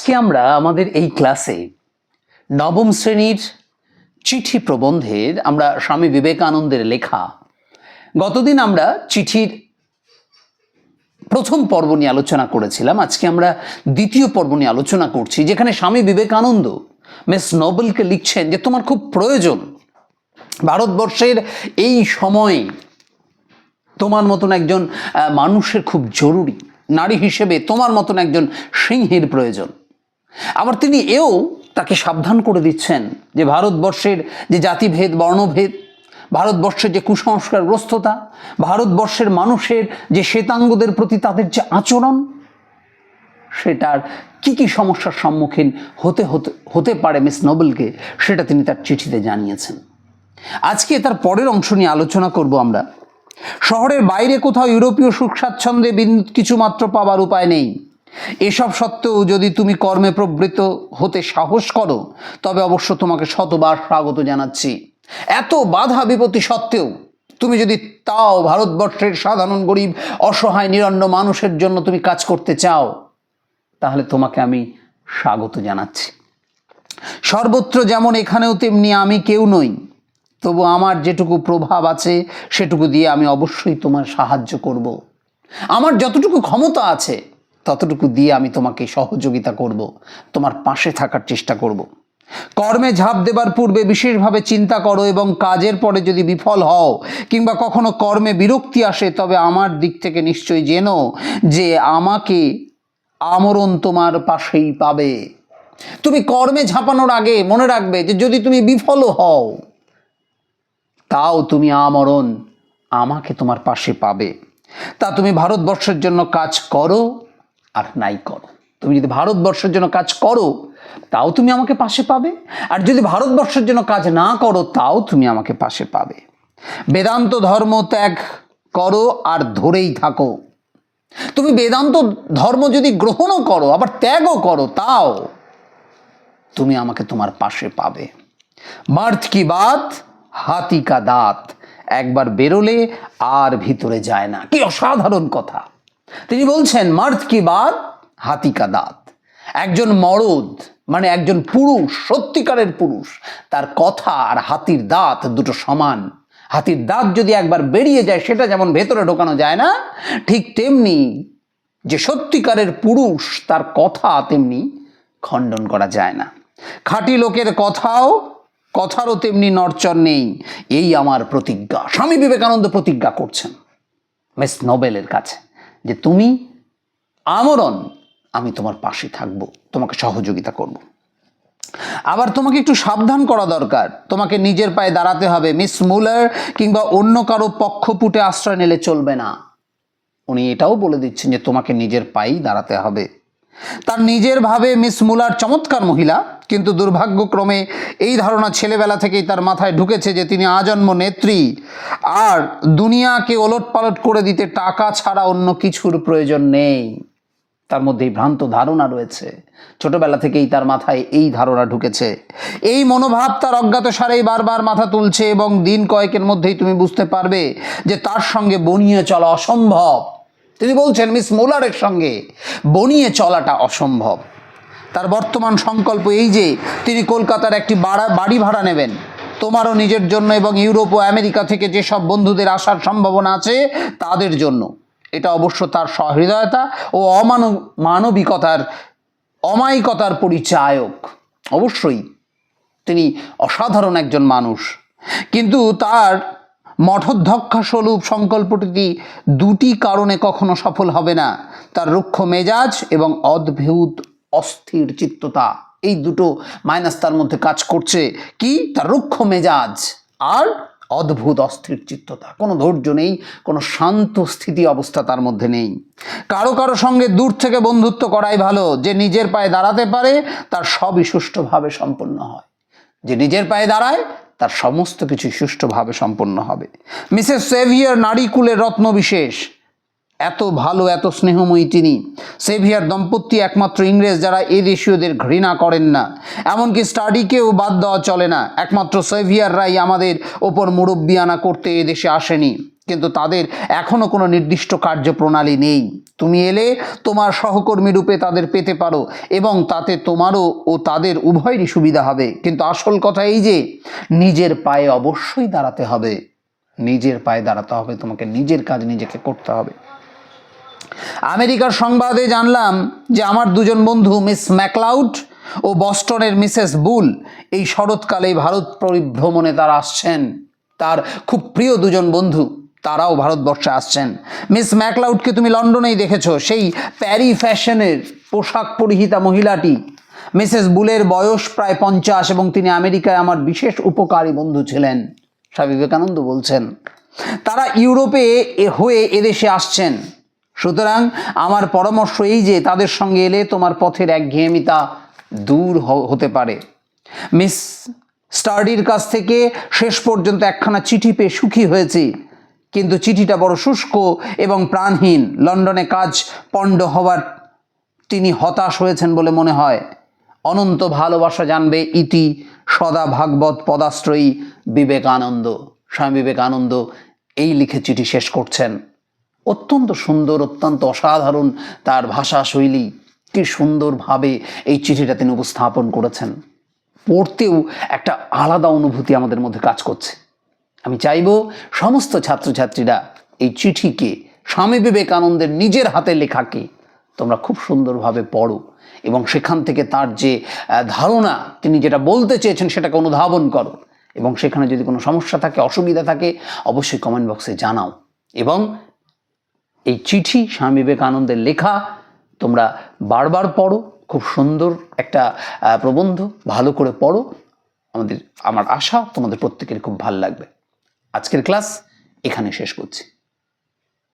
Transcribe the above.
আজকে আমরা আমাদের এই ক্লাসে নবম শ্রেণীর চিঠি প্রবন্ধের আমরা স্বামী বিবেকানন্দের লেখা গতদিন আমরা চিঠির প্রথম পর্ব নিয়ে আলোচনা করেছিলাম। আজকে আমরা দ্বিতীয় পর্ব নিয়ে আলোচনা করছি, যেখানে স্বামী বিবেকানন্দ মিস নোবেলকে লিখছেন যে তোমার খুব প্রয়োজন, ভারতবর্ষের এই সময়ে তোমার মতন একজন মানুষের খুব জরুরি, নারী হিসেবে তোমার মতন একজন সিংহের প্রয়োজন। আবার তিনি এও তাকে সাবধান করে দিচ্ছেন যে ভারতবর্ষের যে জাতিভেদ, বর্ণভেদ, ভারতবর্ষের যে কুসংস্কারগ্রস্ততা, ভারতবর্ষের মানুষের যে শ্বেতাঙ্গদের প্রতি তাদের যে আচরণ, সেটার কি সমস্যার সম্মুখীন হতে পারে মিস নোবেলকে, সেটা তিনি তার চিঠিতে জানিয়েছেন। আজকে তার পরের অংশ নিয়ে আলোচনা করব আমরা। শহরের বাইরে কোথাও ইউরোপীয় সুখ স্বাচ্ছন্দ্যে কিছুমাত্র পাবার উপায় নেই। এসব সত্ত্বেও যদি তুমি কর্মে প্রবৃত্ত হতে সাহস করো, তবে অবশ্য তোমাকে শতবার স্বাগত জানাচ্ছি। এত বাধা বিপত্তি সত্ত্বেও তুমি যদি তাও ভারতবর্ষের সাধারণ গরিব অসহায় নিরন্ন মানুষের জন্য তুমি কাজ করতে চাও, তাহলে তোমাকে আমি স্বাগত জানাচ্ছি। সর্বত্র যেমন এখানেও তেমনি আমি কেউ নই, তবু আমার যেটুকু প্রভাব আছে সেটুকু দিয়ে আমি অবশ্যই তোমার সাহায্য করব। আমার যতটুকু ক্ষমতা আছে ততটুকু দিয়ে আমি তোমাকে সহযোগিতা করব, তোমার পাশে থাকার চেষ্টা করব। কর্মে ঝাঁপ দেবার পূর্বে বিশেষভাবে চিন্তা করো, এবং কাজের পরে যদি বিফল হও কিংবা কখনো কর্মে বিরক্তি আসে, তবে আমার দিক থেকে নিশ্চয়ই জেনো যে আমাকে আমরণ তোমার পাশেই পাবে। তুমি কর্মে ঝাঁপানোর আগে মনে রাখবে যে যদি তুমি বিফলও হও, তাও তুমি আমরণ আমাকে তোমার পাশে পাবে। তা তুমি ভারতবর্ষের জন্য কাজ করো আর নাই করো, তুমি যদি ভারতবর্ষের জন্য কাজ করো তাও তুমি আমাকে পাশে পাবে, আর যদি ভারতবর্ষের জন্য কাজ না করো তাও তুমি আমাকে পাশে পাবে। বেদান্ত ধর্ম ত্যাগ করো আর ধরেই থাকো। তুমি বেদান্ত ধর্ম যদি গ্রহণও করো আবার ত্যাগও করো, তাও তুমি আমাকে তোমার পাশে পাবে। মর্দ কি বাত হাতি কা দাঁত, একবার বেরোলে আর ভিতরে যায় না। কি অসাধারণ কথা! তিনি বলছেন মর্দ কি বাত হাতি কা দাঁত। একজন মরদ মানে একজন পুরুষ, সত্যিকারের পুরুষ, তার কথা আর হাতির দাঁত দুটো সমান। হাতির দাঁত যদি একবার বেরিয়ে যায় সেটা যেমন ভেতরে ঢোকানো যায় না, ঠিক তেমনি যে সত্যিকারের পুরুষ তার কথা তেমনি খণ্ডন করা যায় না। খাঁটি লোকের কথারও তেমনি নড়চড় নেই, এই আমার প্রতিজ্ঞা। স্বামী বিবেকানন্দ প্রতিজ্ঞা করছেন মিস নোবেলের কাছে যে তুমি আমরণ, আমি তোমার পাশে থাকব, তোমাকে সহযোগিতা করব। আবার তোমাকে একটু সাবধান করা দরকার, তোমাকে নিজের পায়ে দাঁড়াতে হবে। মিস মুলার কিংবা অন্য কারো পক্ষপুটে আশ্রয় নিলে চলবে না। উনি এটাও বলে দিচ্ছেন যে তোমাকে নিজের পায়েই দাঁড়াতে হবে। তার নিজের ভাবে মিস মুলার চমৎকার মহিলা, কিন্তু দুর্ভাগ্যক্রমে এই ধারণা ছেলেবেলা থেকেই তার মাথায় ঢুকেছে যে তিনি আজন্ম নেত্রী, আর দুনিয়াকে ওলটপালট করে দিতে টাকা ছাড়া অন্য কিছুর প্রয়োজন নেই। তার মধ্যে এই ভ্রান্ত ধারণা রয়েছে, ছোটবেলা থেকেই তার মাথায় এই ধারণা ঢুকেছে। এই মনোভাব তার অজ্ঞাত সারেই বারবার মাথা তুলছে, এবং দিন কয়েকের মধ্যেই তুমি বুঝতে পারবে যে তার সঙ্গে বনিয়ে চলা অসম্ভব। তিনি বলছেন মিস মুলারের সঙ্গে বনিয়ে চলাটা অসম্ভব। তার বর্তমান সংকল্প এই যে তিনি কলকাতার একটি বাড়ি ভাড়া নেবেন, তোমারও নিজের জন্য এবং ইউরোপ ও আমেরিকা থেকে যেসব বন্ধুদের আসার সম্ভাবনা আছে তাদের জন্য। এটা অবশ্য তার সহৃদয়তা ও অমায়িকতার পরিচায়ক। অবশ্যই তিনি অসাধারণ একজন মানুষ, কিন্তু তার মঠোদ্ধক্ষস্বরূপ সংকল্পটি দুটি কারণে কখনো সফল হবে না: তার রুক্ষ মেজাজ এবং অদ্ভুত অস্থির চিত্ততা। এই দুটো মাইনাস তার মধ্যে কাজ করছে। কি? তার রুক্ষ মেজাজ আর অদ্ভুত অস্থির চিত্ততা। কোনো ধৈর্য নেই, কোনো শান্ত স্থিতি অবস্থা তার মধ্যে নেই। কারো সঙ্গে দূর থেকে বন্ধুত্ব করাই ভালো। যে নিজের পায়ে দাঁড়াতে পারে তার সবই সুষ্ঠুভাবে সম্পন্ন হয়। যে নিজের পায়ে দাঁড়ায় তার সমস্ত কিছু সুষ্ঠুভাবে সম্পন্ন হবে। মিসেস সেভিয়ার নারীকুলের রত্নবিশেষ, এত ভালো, এত স্নেহময়ী তিনি। সেভিয়ার দম্পতি একমাত্র ইংরেজ যারা এ দেশীয়দের ঘৃণা করেন না। এমনকি স্টাডিকেও বাদ দেওয়া চলে না। একমাত্র সেভিয়াররাই আমাদের ওপর মুরব্বিয়ানা করতে এ দেশে আসেনি। কিন্তু তাদের এখনো কোনো নির্দিষ্ট কার্যপ্রণালী নেই। তুমি এলে তোমার সহকর্মী রূপে তাদের পেতে পারো এবং তাতে তোমারও ও তাদের উভয়েরই সুবিধা হবে। কিন্তু আসল কথা এই যে নিজের পায়ে অবশ্যই দাঁড়াতে হবে, নিজের পায়ে দাঁড়াতে হবে, তোমাকে নিজের কাজ নিজেকে করতে হবে। আমেরিকার সংবাদে জানলাম যে আমার দুজন বন্ধু মিস ম্যাকলাউড ও বস্টনের মিসেস বুল এই শরৎকালে ভারত পরিভ্রমণে তারা আসছেন। তার খুব প্রিয় দুজন বন্ধু, তারাও ভারতবর্ষে আসছেন। মিস ম্যাকলাউডকে তুমি লন্ডনেই দেখেছো, সেই প্যারি ফ্যাশনের পোশাক পরিহিতা মহিলাটি। মিসেস বুলের বয়স প্রায় 50 এবং তিনি আমেরিকায় আমার বিশেষ উপকারী বন্ধু ছিলেন। স্বামী বিবেকানন্দ বলছেন তারা ইউরোপে হয়ে এদেশে আসছেন। সুতরাং আমার পরামর্শ এই যে তাদের সঙ্গে এলে তোমার পথের একঘেয়েমিতা দূর হতে পারে। মিস স্টার্ডির কাছ থেকে শেষ পর্যন্ত একখানা চিঠি পেয়ে সুখী হয়েছি, কিন্তু চিঠিটা বড় শুষ্ক এবং প্রাণহীন। লন্ডনে কাজ পণ্ড হওয়ার তিনি হতাশ হয়েছেন বলে মনে হয়। অনন্ত ভালোবাসা জানবে ইতি সদা ভাগবত পদাশ্রয়ী বিবেকানন্দ। স্বামী বিবেকানন্দ এই লিখে চিঠি শেষ করছেন। অত্যন্ত সুন্দর, অত্যন্ত অসাধারণ তার ভাষা শৈলী, কি সুন্দরভাবে এই চিঠিটা তিনি উপস্থাপন করেছেন। পড়তেও একটা আলাদা অনুভূতি আমাদের মধ্যে কাজ করছে। আমি চাইব সমস্ত ছাত্রছাত্রীরা এই চিঠিকে, স্বামী বিবেকানন্দের নিজের হাতে লেখাকে তোমরা খুব সুন্দরভাবে পড়ো এবং সেখান থেকে তার যে ধারণা, তিনি যেটা বলতে চেয়েছেন সেটাকে অনুধাবন করো। এবং সেখানে যদি কোনো সমস্যা থাকে, অসুবিধা থাকে, অবশ্যই কমেন্ট বক্সে জানাও। এবং এই চিঠি স্বামী বিবেকানন্দের লেখা তোমরা বারবার পড়ো। খুব সুন্দর একটা প্রবন্ধ, ভালো করে পড়ো। আমার আশা তোমাদের প্রত্যেকের খুব ভালো লাগবে। আজকের ক্লাস এখানে শেষ করছি।